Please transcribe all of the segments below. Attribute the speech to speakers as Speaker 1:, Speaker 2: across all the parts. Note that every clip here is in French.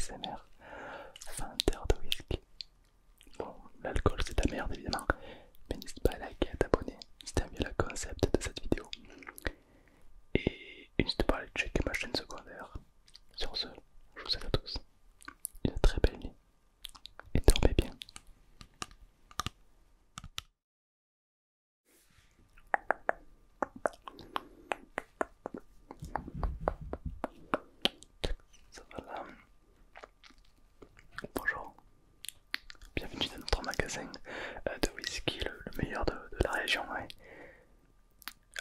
Speaker 1: ASMR, feinteur de whisky. Bon, l'alcool c'est ta merde évidemment, mais n'hésite pas à liker et à t'abonner si t'aimes bien le concept de cette vidéo. Et n'hésite pas à aller checker ma chaîne secondaire. Sur ce, je vous souhaite à tous une très belle nuit et dormez bien. Ça va là. Bonjour, bienvenue dans notre magasin de whisky, le meilleur de la région. Ouais.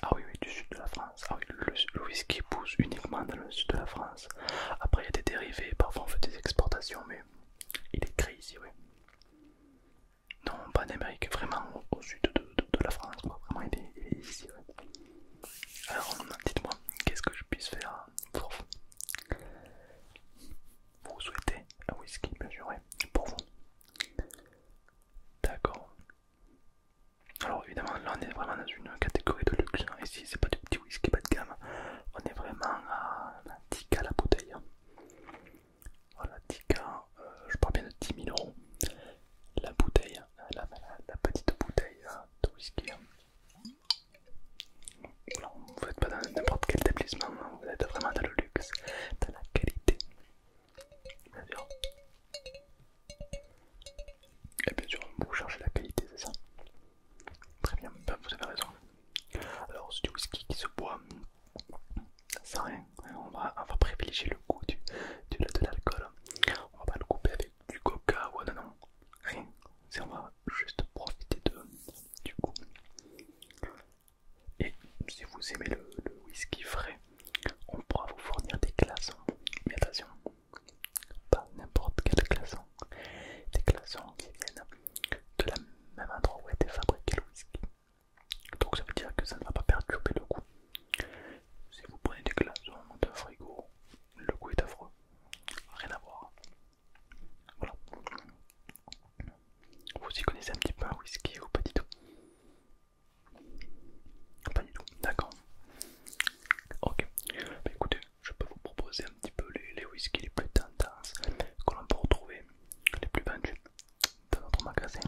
Speaker 1: Ah oui, oui, du sud de la France. Ah oui, le whisky pousse uniquement dans le sud de la France. Après, il y a des dérivés, parfois on fait des exportations, mais il est créé ici, oui. Non, pas en Amérique, vraiment au sud de la France, quoi. Vraiment, il est ici, ouais. Alors, dites-moi, qu'est-ce que je puisse faire pour vous? Vous souhaitez un whisky, bien sûr, ouais, pour vous. D'accord. Alors évidemment là on est vraiment dans une catégorie de luxe, hein. Ici c'est pas du petit whisky bas de gamme, on est vraiment à 10K la bouteille. Voilà 10K, je parle bien de 10 000 € la bouteille, la petite bouteille de whisky. Voilà, vous n'êtes pas dans n'importe quel établissement, hein. Vous êtes vraiment dans le luxe, dans la qualité, bien sûr. Et bien sûr vous cherchez la qualité, c'est ça? Très bien, ben, vous avez raison. Alors c'est du whisky qui se boit sans rien, on va privilégier le goût de l'alcool. On va pas le couper avec du coca ou non, non, rien. On va juste profiter du goût. Et si vous aimez le whisky frais, on pourra vous fournir des glaçons. Mais attention, pas n'importe quel glaçon. Des glaçons qui viennent de la même endroit où a été fabriqué le whisky. Donc ça veut dire que ça ne va pas perturber le goût. Si vous prenez des glaçons d'un frigo, le goût est affreux. Rien à voir. Voilà. Vous y connaissez un petit peu un whisky ou pas du tout? Pas du tout, d'accord. Ok. Bah écoutez, je peux vous proposer un petit peu les whiskies les plus tendances que l'on peut retrouver, les plus vendus dans notre magasin.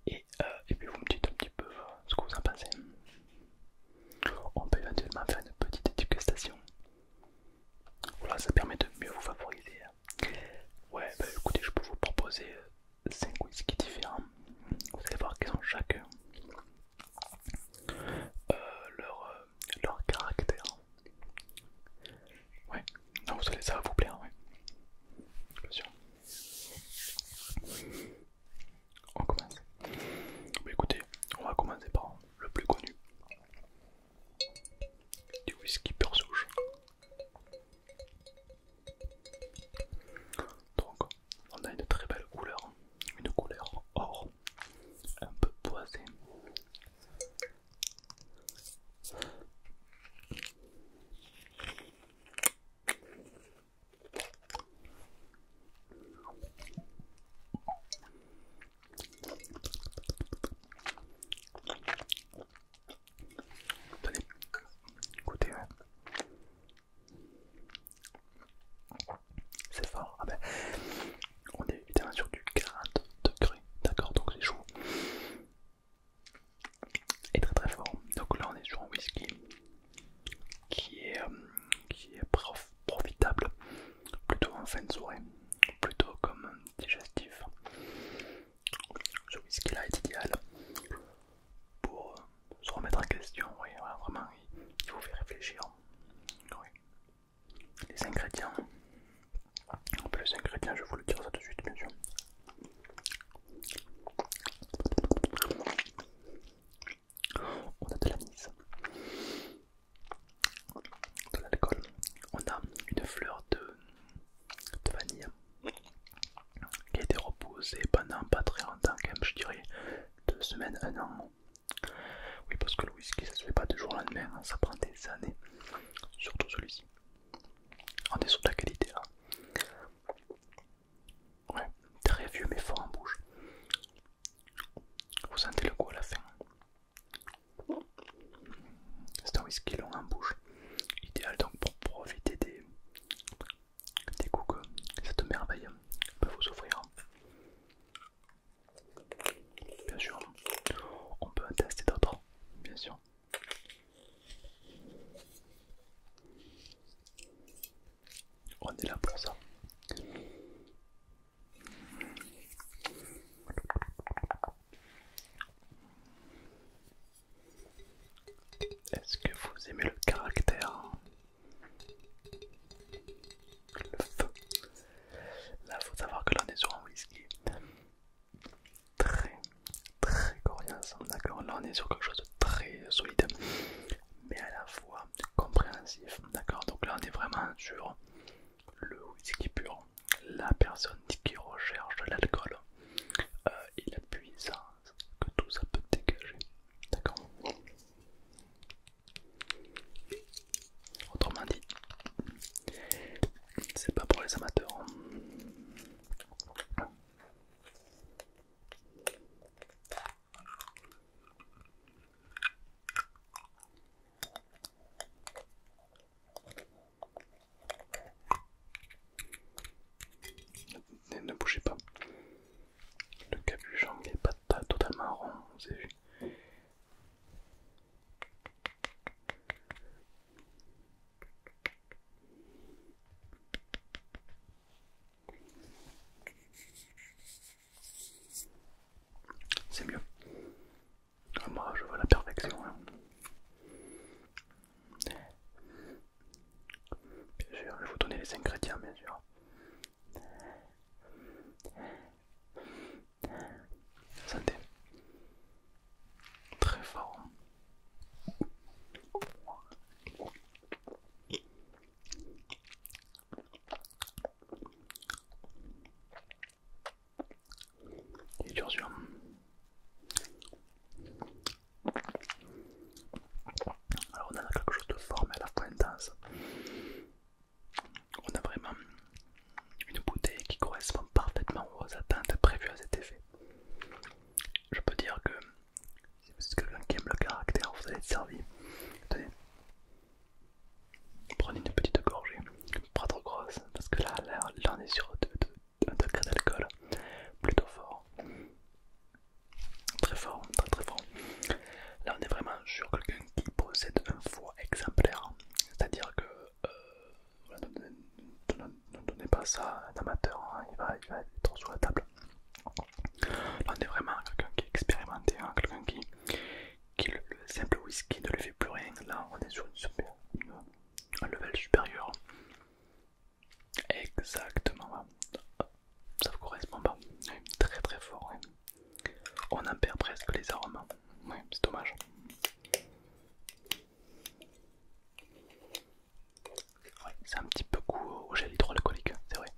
Speaker 1: Et puis vous me dites un petit peu ce que vous en pensez. On peut éventuellement faire une petite dégustation. Voilà, ça permet de mieux vous favoriser. Ouais, bah écoutez, je peux vous proposer 5 whiskies différents. Vous allez voir qu'ils ont chacun leur caractère. Ouais, non, ça va vous plaire, ouais. Bien sûr. On commence. Bah écoutez, on va commencer par le plus connu. Du whisky pur souche. Donc, on a une très belle couleur. Une couleur or, un peu boisée. Tenez, écoutez, ouais. C'est fort. Ah ben, on est évidemment sur du 40 degrés, d'accord, donc c'est chaud. Et très très fort. Donc là on est sur un whisky qui est profitable, plutôt en fin de soirée, plutôt comme digestif. Ce whisky là est idéal pour se remettre en question, oui, voilà, vraiment il vous fait réfléchir. Oui. Les ingrédients, les ingrédients je vais vous le dire ça tout de suite bien sûr. On a de l'anis, de l'alcool, on a une fleur de vanille qui a été reposée pendant pas très longtemps quand même, je dirais 2 semaines, 1 an. Oui, parce que le whisky ça se fait pas du jour au lendemain, hein, ça prend des années, surtout celui-ci. On est sur de la qualité là. Ouais, très vieux mais fort en bouche. Vous sentez le goût à la fin. C'est un whisky long en bouche, idéal donc pour profiter des goûts là on est sur quelque chose de très solide, mais à la fois compréhensif, d'accord? Donc là on est vraiment sur le whisky pur, la personne qui recherche de l'alcool et la puissance que tout ça peut dégager, d'accord? Autrement dit, c'est pas pour les amateurs. Ne bougez pas. Le capuchon n'est pas totalement rond, vous avez vu. C'est mieux. Moi je vois la perfection. Hein. Bien sûr, je vais vous donner les ingrédients, bien sûr. Santé. Très fort. Il est dur sûr. Alors on a quelque chose de fort mais à la fois intense. On a vraiment une bouteille qui correspond parfaitement aux attentes prévues à cet effet. Je peux dire que si vous êtes quelqu'un qui aime le caractère, vous allez être servi. Tenez, prenez une petite gorgée, pas trop grosse, parce que là on est sur un degré d'alcool plutôt fort. Très fort, très très fort. Là on est vraiment sur quelqu'un qui possède un foie exemplaire. C'est-à-dire que ne donnez pas ça à un amateur, hein, il va être sous la table. Là on est vraiment quelqu'un qui est expérimenté, hein, quelqu'un qui le simple whisky ne lui fait plus rien. Là on est sur un level supérieur. Exactement, ça vous correspond pas. Très très fort. Ouais. On en perd presque les arômes. Ouais, c'est dommage. Ouais, c'est un petit peu goût au gel hydroalcoolique, c'est vrai.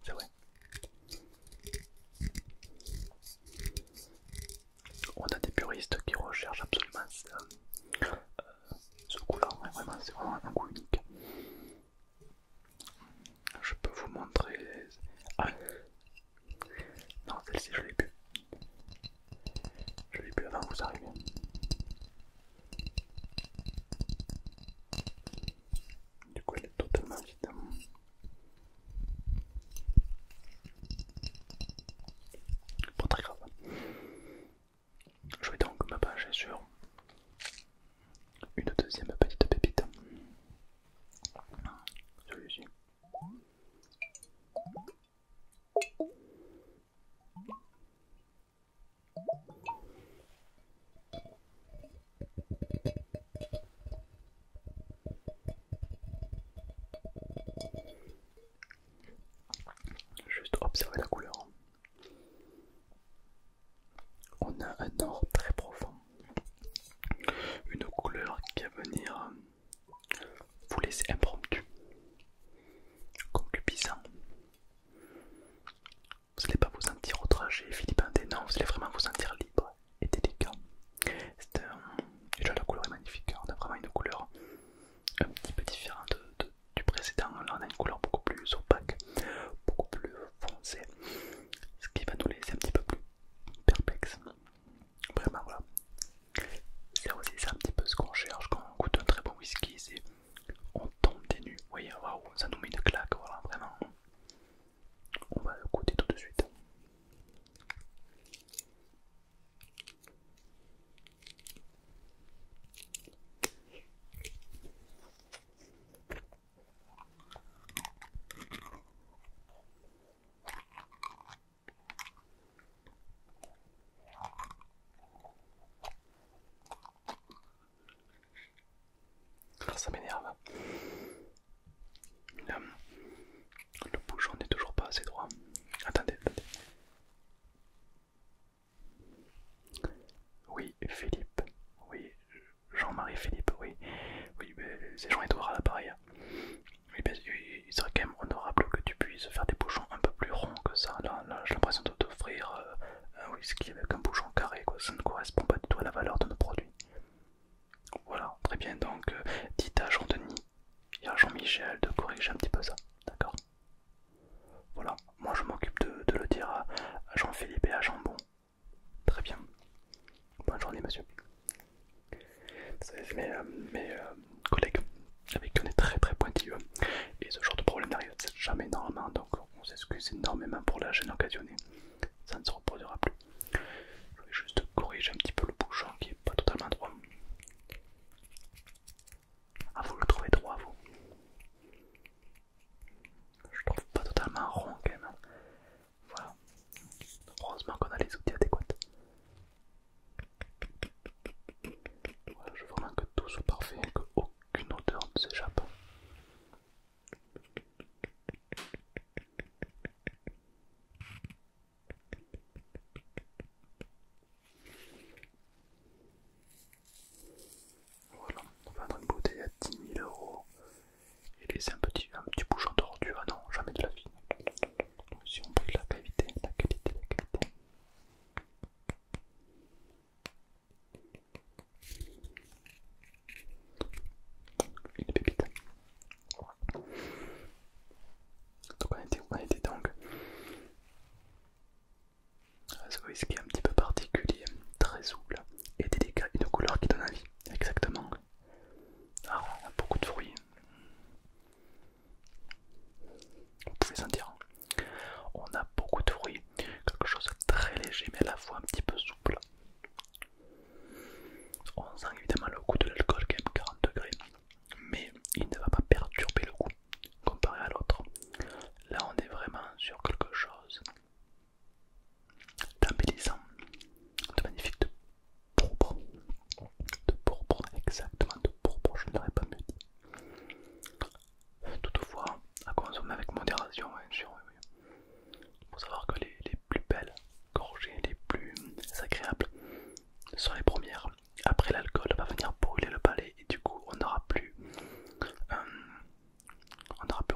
Speaker 1: C'est vrai. On a des puristes qui recherchent absolument ce goût-là. Ouais, vraiment, c'est vraiment un goût unique. Je peux vous montrer. Ah. Non, celle-ci je l'ai bu. Je l'ai bu avant que vous arriviez. Du coup, elle est totalement vide. Pas très grave. Je vais donc me pencher sur une deuxième petite pépite. Celui-ci. Juste observer la couleur. On a un or très profond. Une couleur qui va venir vous laisser impromptu, concupiscent. Vous n'allez pas vous sentir outragé, filipendé, non, vous allez vraiment vous sentir libre et délicat. Déjà la couleur est magnifique, on a vraiment une couleur un petit peu différente du précédent. Là on a une couleur beaucoup plus opaque, beaucoup plus foncée, ce qui va nous laisser un petit peu plus perplexe. Vraiment voilà. C'est aussi un petit peu ce qu'on cherche quand on goûte un très bon whisky, c'est on tombe des nues. Vous voyez, waouh, ça nous met une claque, voilà, vraiment. On va le goûter tout de suite. c'est joint et ouvert à l'appareil. Oui, ben, il serait quand même honorable que tu puisses faire des bouchons un peu plus ronds que ça. Là j'ai l'impression de t'offrir un whisky avec un bouchon carré, quoi. Ça ne correspond pas du tout à la valeur de nos produits. Voilà, très bien, donc dites à Jean-Denis et à Jean-Michel de corriger un petit peu ça, d'accord? Voilà, moi je m'occupe de le dire à Jean-Philippe et à Jean-Bon. Très bien. Bonne journée, monsieur. C'est mes collègues avec qui on est très pointilleux. Et ce genre de problème n'arrive jamais normalement, donc on s'excuse énormément pour la gêne occasionnée. Ça ne se reproduira plus. Je vais juste corriger un petit peu le bouchon qui est pas totalement droit. Ah, vous le trouvez droit, vous? Je trouve pas totalement rond quand même. Voilà. Heureusement qu'on a les outils adéquats. Voilà, je veux vraiment que tout soit parfait, qu'aucune odeur ne s'échappe. Voilà, on va vendre une bouteille à 10 000 € et laisser un petit bouchon tordu. Ah non, jamais de la vie. Donc, si on brûle la qualité, la qualité. Une pépite. Donc on était donc ce whisky un petit peu particulier, très souple et délicat, une couleur qui donne envie, exactement. Alors on a beaucoup de fruits, vous pouvez sentir. On a beaucoup de fruits, quelque chose de très léger mais à la fois un petit peu souple. On sent évidemment le goût de l'alcool qui est 40 degrés, mais il ne va pas perturber le goût comparé à l'autre. Là on est vraiment sur quelque chose d'embellissant, de magnifique, de pourpre, exactement de pourpre, je ne l'aurais pas mieux dit. Toutefois, à consommer avec modération, bien sûr, oui. Il faut savoir que les plus belles gorgées, les plus agréables sont les premières. Après, l'alcool va venir brûler le palais et du coup on n'aura plus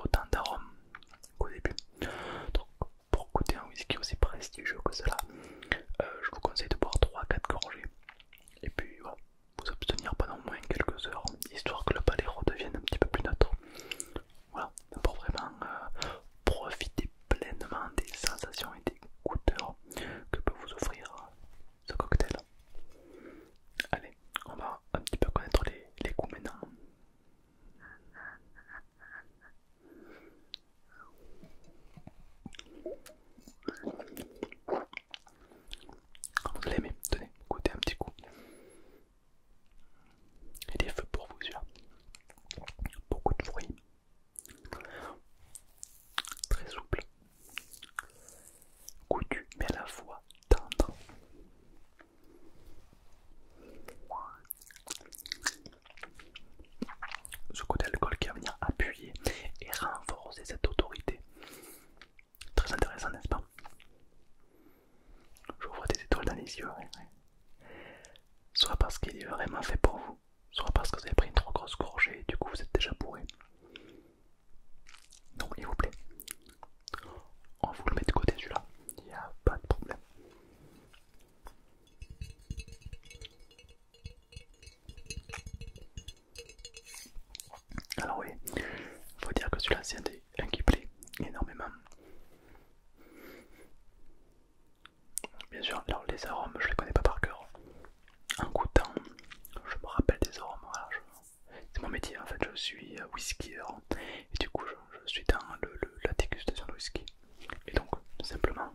Speaker 1: autant d'arômes qu'au début. Donc pour goûter un whisky aussi prestigieux que cela, je vous conseille de boire 3-4 gorgées et puis voilà, vous abstenir pendant au moins quelques heures, histoire que le palais redevienne un petit peu plus neutre. Voilà, pour vraiment profiter pleinement des sensations et des goûteurs que peut vous offrir ce cocktail. Allez, on va un petit peu connaître les goûts maintenant. Vous l'aimez, tenez, goûtez un petit coup. Il est feu pour vous celui-là. Beaucoup de fruits. Très souple. Goûtu mais à la fois tendre. Ce côté alcool qui va venir appuyer et renforcer cette autorité. Très intéressant, n'est-ce pas? Je vois des étoiles dans les yeux, ouais. Soit parce qu'il est vraiment fait pour vous, soit parce que vous avez pris une trop grosse gorgée et du coup vous êtes déjà bourré. Donc il vous plaît, on vous le met de côté celui-là, il n'y a pas de problème. Alors oui, faut dire que celui-là c'est un qui plaît énormément. Bien sûr, alors les arômes je les connais pas par cœur. En goûtant, je me rappelle des arômes, voilà, c'est mon métier en fait, je suis whiskier et du coup je suis dans la dégustation de whisky. Et donc simplement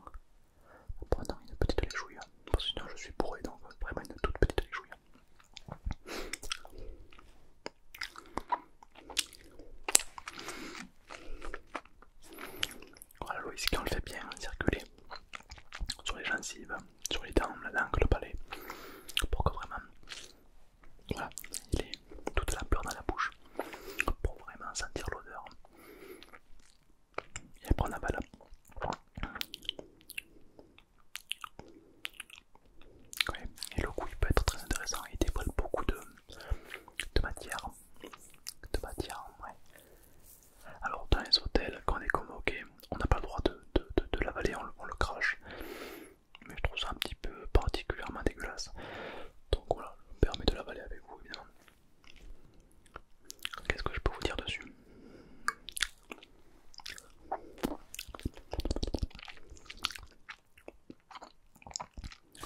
Speaker 1: en prenant une petite léchouille, parce que sinon je suis bourré, donc vraiment une toute petite léchouille. Voilà, le whisky on le fait bien circuler sur les gencives, sur les dents, la langue, le palais, pour que vraiment, voilà, il ait toute la l'ampleur dans la bouche, pour vraiment sentir l'odeur et prendre la balle. Ouais, et le goût il peut être très intéressant, il dévoile beaucoup de matière trouve ça un petit peu particulièrement dégueulasse. Donc voilà, je me permets de l'avaler avec vous évidemment. Qu'est-ce que je peux vous dire dessus?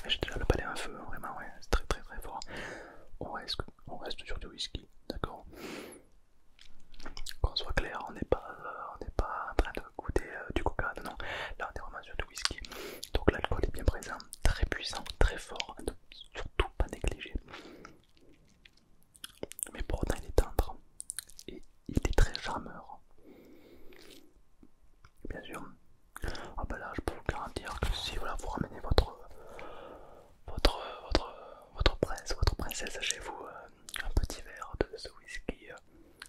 Speaker 1: J'ai déjà le palais un feu, hein, vraiment, ouais, c'est très très très fort. On reste sur du whisky, d'accord? Qu'on soit clair, on n'est pas en train de goûter du coca, non, là on est vraiment sur du whisky. Donc l'alcool est bien présent, très puissant, très fort, à ne surtout pas négliger. Mais pour autant il est tendre et il est très charmeur. Bien sûr. Ah bah là je peux vous garantir que si voilà, vous ramenez votre prince, votre princesse chez vous, un petit verre de ce whisky,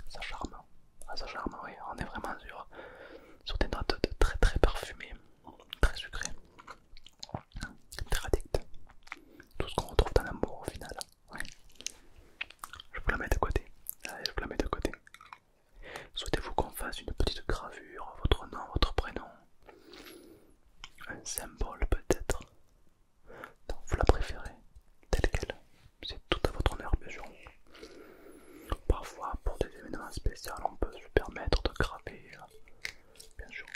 Speaker 1: ça charme. Ah, ça charme, oui, on est vraiment sur des notes de très très parfumées, très sucrées, très addict. Tout ce qu'on retrouve dans l'amour au final. Ouais. Je vous la mets de côté. Allez, je vous la mets de côté. Souhaitez-vous qu'on fasse une petite gravure, votre nom, votre prénom, un symbole peut-être? Non, vous la préférez telle qu'elle. C'est tout à votre honneur, bien sûr. Parfois, pour des événements spéciaux, on peut se permettre de graver, bien sûr.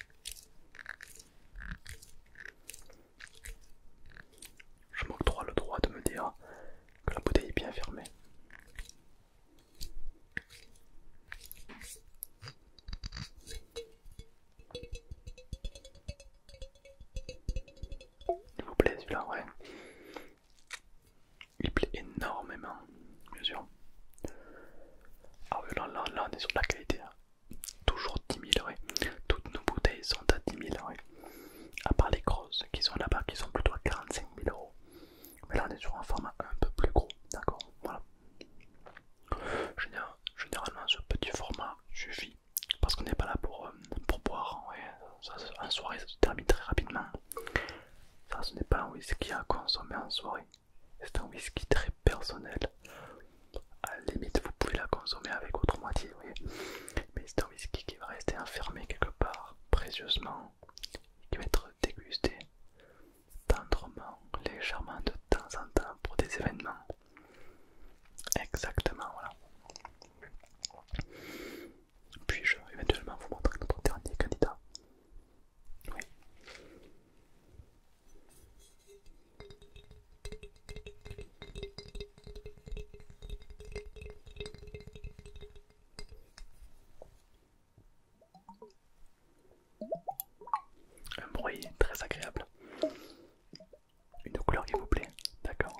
Speaker 1: Je m'octroie le droit de me dire que la bouteille est bien fermée. Il vous plaît celui-là, ouais. Il plaît énormément, bien sûr. Ah oui, là on est sur la qualité. Hein. Toujours 10 000, ouais. Toutes nos bouteilles sont à 10 000, ouais. À part les grosses qui sont là-bas, qui sont plutôt à 45 000 euros. Mais là on est sur un format un peu plus gros, d'accord, voilà. Généralement ce petit format suffit parce qu'on n'est pas là pour boire, ouais. En soirée ça se termine très rapidement. Ça ce n'est pas un whisky à consommer en soirée, c'est un whisky très personnel. À la limite vous pouvez la consommer avec votre moitié, oui. Mais c'est un whisky qui va rester enfermé quelque part, précieusement, qui va être dégusté tendrement, légèrement de temps en temps pour des événements. Exactement, voilà. Puis-je éventuellement vous montrer notre dernier candidat? Oui. Un bruit très agréable. Une couleur qui vous plaît, d'accord.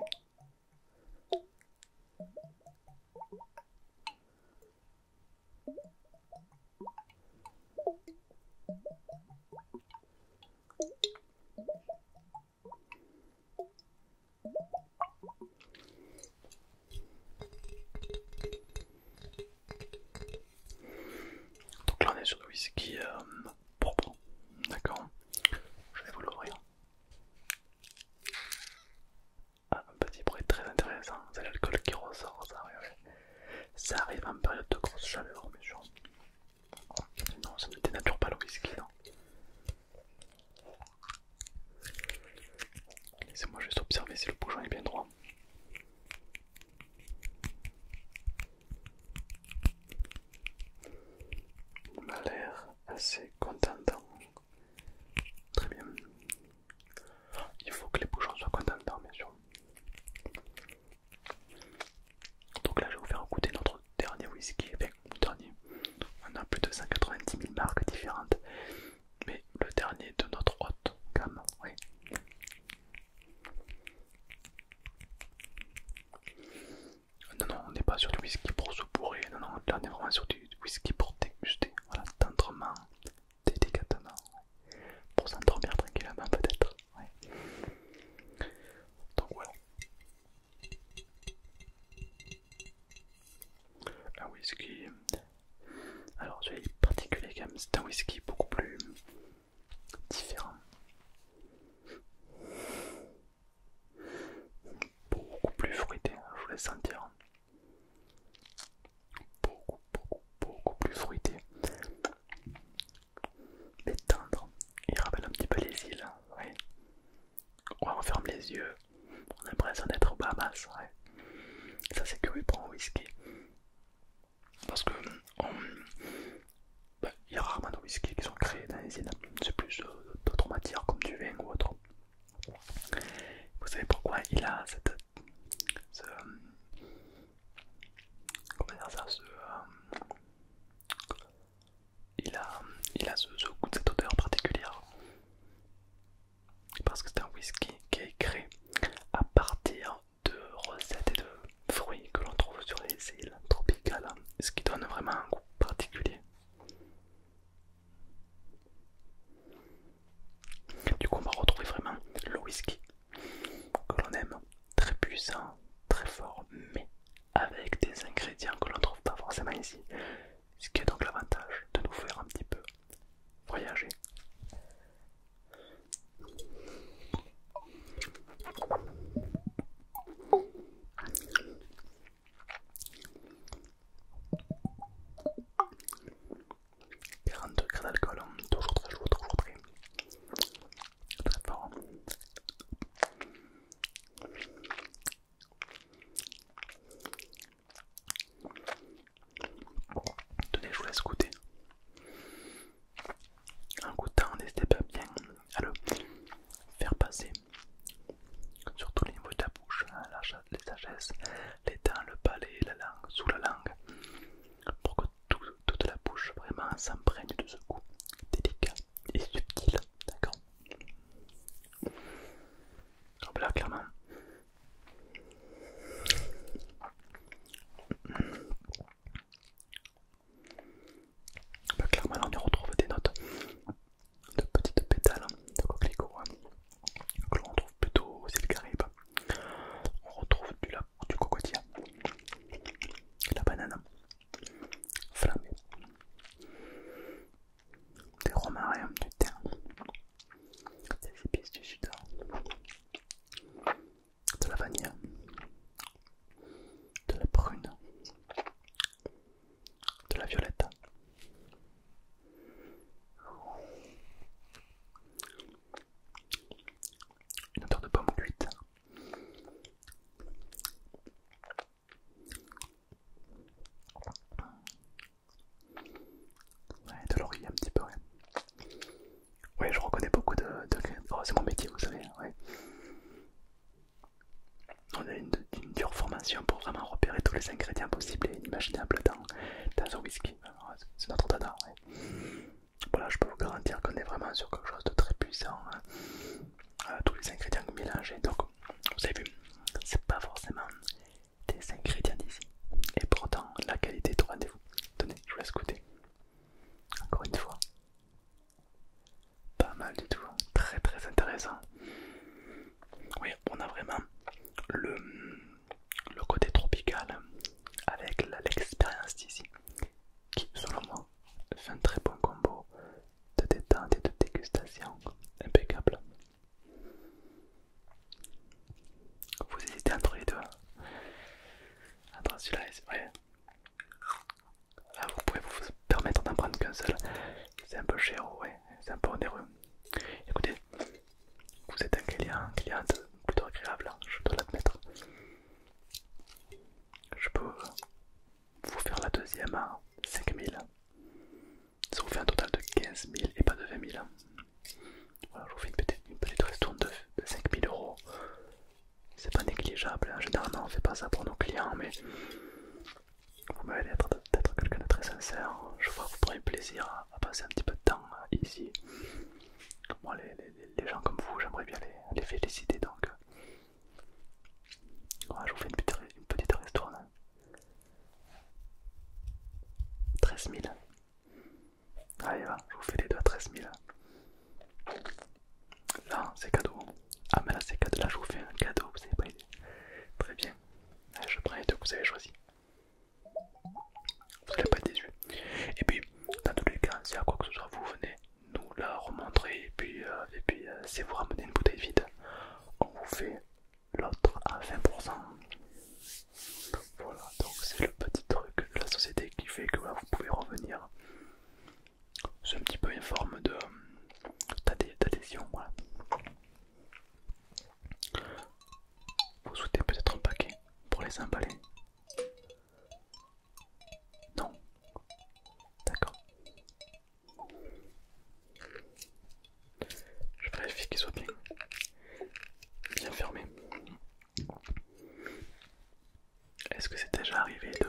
Speaker 1: Donc là on est sur le whisky propre, d'accord. Je vais vous l'ouvrir. Ah, un petit bruit très intéressant, c'est l'alcool qui ressort, ça, ouais. Ça arrive en période de grosse chaleur, bien sûr. Non, ça ne dénature pas le whisky, non. Laissez-moi juste observer si le bouchon est bien droit. Il m'a l'air assez contendant. Très bien. Il faut que les bouchons soient contendants, bien sûr. Donc là, je vais vous faire goûter notre dernier whisky. Enfin, le dernier. On a plus de 190 000 marques différentes. Mais le dernier de notre haute gamme, oui. Non, on n'est pas sur du whisky pour se bourrer. Non, là on est vraiment sur du whisky pour déguster. Voilà, tendrement, délicatement. Pour s'endormir tranquillement peut-être. Ouais. Donc voilà. Un whisky. Alors celui particulier quand même, c'est un whisky beaucoup plus différent. Beaucoup plus fruité, je vous laisse sentir. Beaucoup plus les yeux, on a l'impression d'être aux Bahamas, ouais. Ça c'est que oui pour un whisky. Parce que il y a rarement de whisky qui sont créés dans les îles. C'est plus d'autres matières comme du vin ou autre. Vous savez pourquoi il a comment dire ça, il a ce goût, cette odeur particulière? Parce que c'est un whisky qui est créé à partir de recettes et de fruits que l'on trouve sur les îles tropicales, ce qui donne vraiment un goût particulier. Du coup on va retrouver vraiment le whisky que l'on aime, très puissant, très fort, mais avec des ingrédients que l'on ne trouve pas forcément ici. Ce qui est donc l'avantage de nous faire un petit peu voyager. Degrés d'alcool, hein. Toujours très chaud, toujours très fort. Tenez, je vous laisse goûter. En goûtant, n'hésitez pas bien à le faire passer sur tous les niveaux de la bouche, hein, les sagesse, les dents, le palais, la langue, sous la langue, pour que toute la bouche vraiment s'imprègne de ce goût délicat et subtil, d'accord? Donc là, clairement, là on y retrouve des notes de petites pétales de coquelicot, hein, que l'on retrouve plutôt aux îles Caraïbes. On retrouve du cocotier, la banane flammée, des romarins, du thym, des épices du sud, de la vanille, de la prune, de la violette. Une odeur de pomme cuite. Ouais, de laurier un petit peu, ouais. Ouais, je reconnais beaucoup de... Oh, c'est mon métier, vous savez, ouais. On a une dure formation pour vraiment repérer tous les ingrédients possibles et inimaginables dans un whisky. C'est notre dada, ouais. Voilà, je peux vous garantir qu'on est vraiment sur quelque chose de très puissant, hein. Tous les ingrédients mélangés. Donc, vous avez vu, c'est pas forcément des ingrédients d'ici. Et pourtant, la qualité est au rendez-vous. Tenez, je vous laisse goûter. Encore une fois. Pas mal du tout. Très très intéressant. Oui, on a vraiment le côté tropical avec l'expérience d'ici qui, selon moi, fait un très bon combo de détente et de dégustation. Impeccable. Vous hésitez entre les deux. Entre celui-là et celui-là. Là, vous pouvez vous permettre d'en prendre qu'un seul. C'est un peu cher, ouais. C'est un peu onéreux. Écoutez, vous êtes un cliente plutôt agréable, hein, je dois l'admettre. Je peux vous faire la deuxième à 5000. Ça vous fait un total de 15 000 et pas de 20 000. Voilà, je vous fais une petite ristourne de 5000 euros. C'est pas négligeable, hein. Généralement on fait pas ça pour nos clients, mais vous m'avez l'air d'être quelqu'un de très sincère. Je vois que vous prenez plaisir à passer un petit peu de temps ici. Moi, les gens comme vous, j'aimerais bien les féliciter, donc voilà, je vous fais une petite ristourne. 13 000. Allez, va, je vous fais les deux à 13 000. Là, c'est cadeau. Ah, mais là, c'est cadeau. Là, je vous fais un cadeau, vous savez pas idée. Très bien. Allez, je prends les deux que vous avez choisis. Vous n'allez pas être déçus. Et puis, dans tous les cas, si à quoi que ce soit, vous venez nous la remontrer. Et puis si vous ramenez une bouteille vide, on vous fait l'autre à 20%. Voilà, donc c'est le petit truc de la société qui fait que vous pouvez revenir. C'est un petit peu une forme d'adhésion, voilà. c'est emballé? Non. D'accord. Je vérifie qu'il soit bien fermé. Est-ce que c'est déjà arrivé de